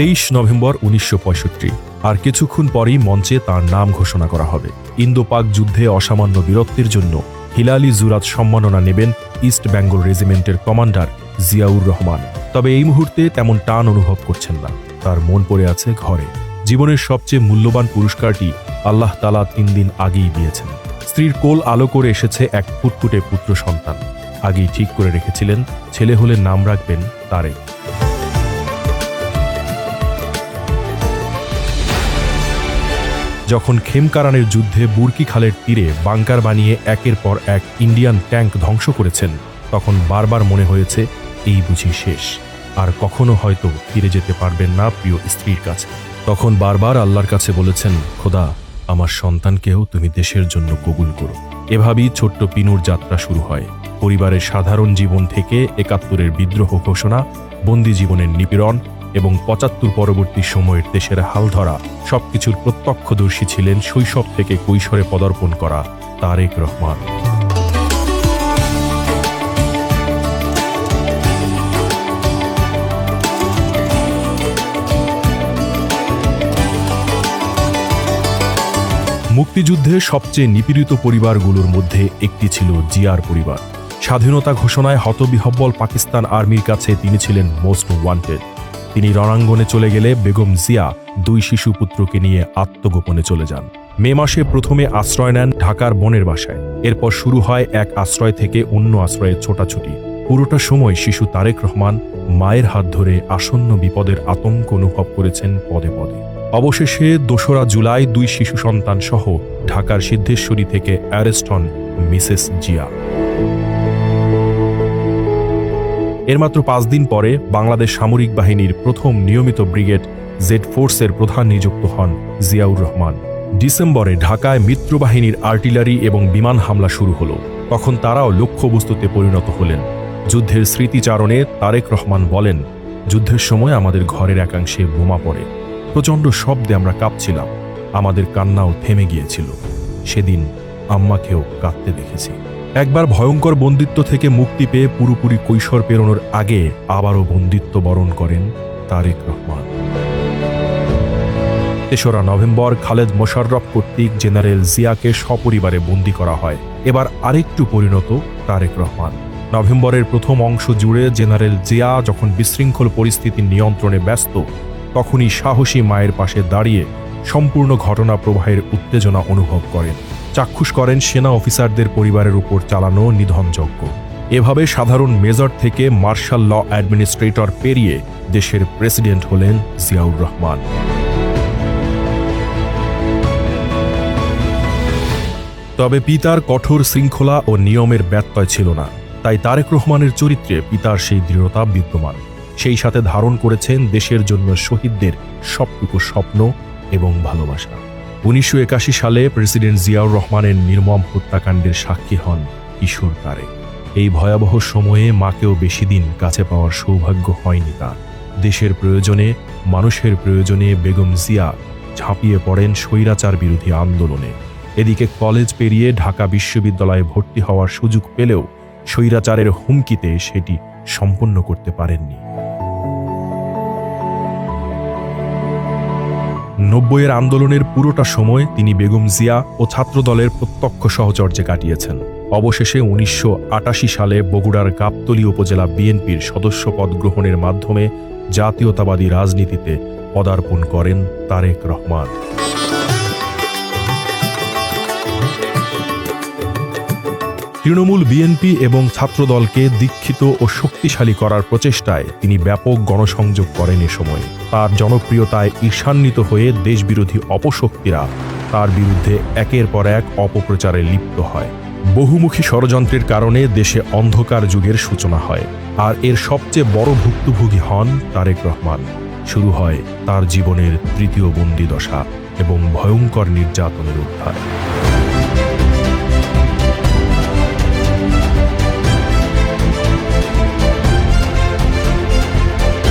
23 November 1965। আর কিছুক্ষণ পরেই মঞ্চে তার নাম ঘোষণা করা হবে। ইন্দো পাক যুদ্ধে অসামান্য বীরত্বের জন্য হিলালি জুরাত সম্মাননা নেবেন ইস্ট বেঙ্গল রেজিমেন্টের কমান্ডার জিয়াউর রহমান। তবে এই মুহূর্তে তেমন টান অনুভব করছেন না, তার মন পড়ে আছে ঘরে। জীবনের সবচেয়ে মূল্যবান পুরস্কারটি আল্লাহ তাআলা 3 দিন আগেই দিয়েছেন। স্ত্রীর কোল আলো করে এসেছে এক ফুটফুটে পুত্র সন্তান। আগেই ঠিক করে রেখেছিলেন ছেলে হলে নাম রাখবেন তারেক। যখন খেমকারানের যুদ্ধে বুরকি খালের তীরে বাংকার বানিয়ে একের পর এক ইন্ডিয়ান ট্যাঙ্ক ধ্বংস করেছেন, তখন বারবার মনে হয়েছে এই বুঝি শেষ, আর কখনো হয়তো ফিরে যেতে পারবেন না প্রিয় স্ত্রীর কাছে। তখন বারবার আল্লাহর কাছে বলেছেন, খোদা, আমার সন্তানকেও তুমি দেশের জন্য কবুল করো। এভাবেই ছোট্ট পিনুর যাত্রা শুরু হয়। পরিবারের সাধারণ জীবন থেকে ৭১-এর বিদ্রোহ ঘোষণা, বন্দি জীবনের নিপীড়ন এবং ৭৫ পরবর্তী সময়ের দেশের হাল ধরা সবকিছুর প্রত্যক্ষদর্শী ছিলেন শৈশব থেকে কৈশোরে পদার্পণ করা তারেক রহমান। মুক্তিযুদ্ধে সবচেয়ে নিপীড়িত পরিবারগুলোর মধ্যে একটি ছিল জিয়ার পরিবার। স্বাধীনতা ঘোষণায় হতবিহ্বল পাকিস্তান আর্মির কাছে তিনি ছিলেন মোস্ট ওয়ান্টেড। তিনি রণাঙ্গনে চলে গেলে বেগম জিয়া 2 শিশুপুত্রকে নিয়ে আত্মগোপনে চলে যান। মে মাসে প্রথমে আশ্রয় নেন ঢাকার বোনের বাসায়। এরপর শুরু হয় এক আশ্রয় থেকে অন্য আশ্রয়ে ছোটাছুটি। পুরোটা সময় শিশু তারেক রহমান মায়ের হাত ধরে আসন্ন বিপদের আতঙ্ক অনুভব করেছেন পদে পদে। অবশেষে 2রা জুলাই 2 শিশু সন্তান সহ ঢাকার সিদ্ধেশ্বরী থেকে অ্যারেস্ট হন মিসেস জিয়া। এর মাত্র 5 দিন পরে বাংলাদেশ সামরিক বাহিনীর প্রথম নিয়মিত ব্রিগেড জেড ফোর্সের প্রধান নিযুক্ত হন জিয়াউর রহমান। ডিসেম্বরে ঢাকায় মিত্রবাহিনীর আর্টিলারি এবং বিমান হামলা শুরু হলো। তখন তারাও লক্ষ্যবস্তুতে পরিণত হলেন। যুদ্ধের স্মৃতিচারণে তারেক রহমান বলেন, যুদ্ধের সময় আমাদের ঘরের একাংশে বোমা পড়ে। প্রচণ্ড শব্দে আমরা কাঁপছিলাম। আমাদের কান্নাও থেমে গিয়েছিল। সেদিন আম্মাকেও কাঁদতে দেখেছি। একবার ভয়ঙ্কর বন্দিত্ব থেকে মুক্তি পেয়ে পুরোপুরি কৈশোর পেরোনোর আগে আবারও বন্দিত্ব বরণ করেন তারেক রহমান। ৩রা নভেম্বর খালেদ মোশাররফ কর্তৃক জেনারেল জিয়াকে সপরিবারে বন্দী করা হয়। এবার আরেকটু পরিণত তারেক রহমান। নভেম্বরের প্রথম অংশ জুড়ে জেনারেল জিয়া যখন বিশৃঙ্খল পরিস্থিতির নিয়ন্ত্রণে ব্যস্ত, তখনই সাহসী মায়ের পাশে দাঁড়িয়ে সম্পূর্ণ ঘটনা প্রবাহের উত্তেজনা অনুভব করেন। চাক্ষুষ করেন সেনা অফিসারদের পরিবারের উপর চালানো নিধনযজ্ঞ। এভাবে সাধারণ মেজর থেকে মার্শাল ল অ্যাডমিনিস্ট্রেটর পেরিয়ে দেশের প্রেসিডেন্ট হলেন জিয়াউর রহমান। তবে পিতার কঠোর শৃঙ্খলা ও নিয়মের ব্যত্যয় ছিল না। তাই তারেক রহমানের চরিত্রে পিতার সেই দৃঢ়তা বিদ্যমান। সেই সাথে ধারণ করেছেন দেশের জন্য শহীদদের সবটুকু স্বপ্ন এবং ভালোবাসা। 1981 সালে প্রেসিডেন্ট জিয়াউর রহমানের নির্মম হত্যাকাণ্ডের সাক্ষী হন কিশোর তারেক। এই ভয়াবহ সময়ে মাকেও বেশি দিন কাছে পাওয়ার সৌভাগ্য হয়নি তার। দেশের প্রয়োজনে, মানুষের প্রয়োজনে বেগম জিয়া ঝাঁপিয়ে পড়েন স্বৈরাচার বিরোধী আন্দোলনে। এদিকে কলেজ পেরিয়ে ঢাকা বিশ্ববিদ্যালয়ে ভর্তি হওয়ার সুযোগ পেলেও স্বৈরাচারের হুমকিতে সেটি সম্পন্ন করতে পারেননি। 90-এর আন্দোলনের পুরোটা সময় তিনি বেগম জিয়া ও ছাত্রদলের প্রত্যক্ষ সহচর্যে কাটিয়েছেন। অবশেষে 1988 সালে বগুড়ার গাবতলী উপজেলা বিএনপির সদস্যপদ গ্রহণের মাধ্যমে জাতীয়তাবাদী রাজনীতিতে পদার্পণ করেন তারেক রহমান। তৃণমূল, বিএনপি এবং ছাত্রদলকে দীক্ষিত ও শক্তিশালী করার প্রচেষ্টায় তিনি ব্যাপক গণসংযোগ করেন। এ সময় তার জনপ্রিয়তায় ঈর্ষান্বিত হয়ে দেশবিরোধী অপশক্তিরা তার বিরুদ্ধে একের পর এক অপপ্রচারে লিপ্ত হয়। বহুমুখী ষড়যন্ত্রের কারণে দেশে অন্ধকার যুগের সূচনা হয়, আর এর সবচেয়ে বড় ভুক্তভোগী হন তারেক রহমান। শুরু হয় তার জীবনের তৃতীয় বন্দিদশা এবং ভয়ঙ্কর নির্যাতনের অধ্যায়।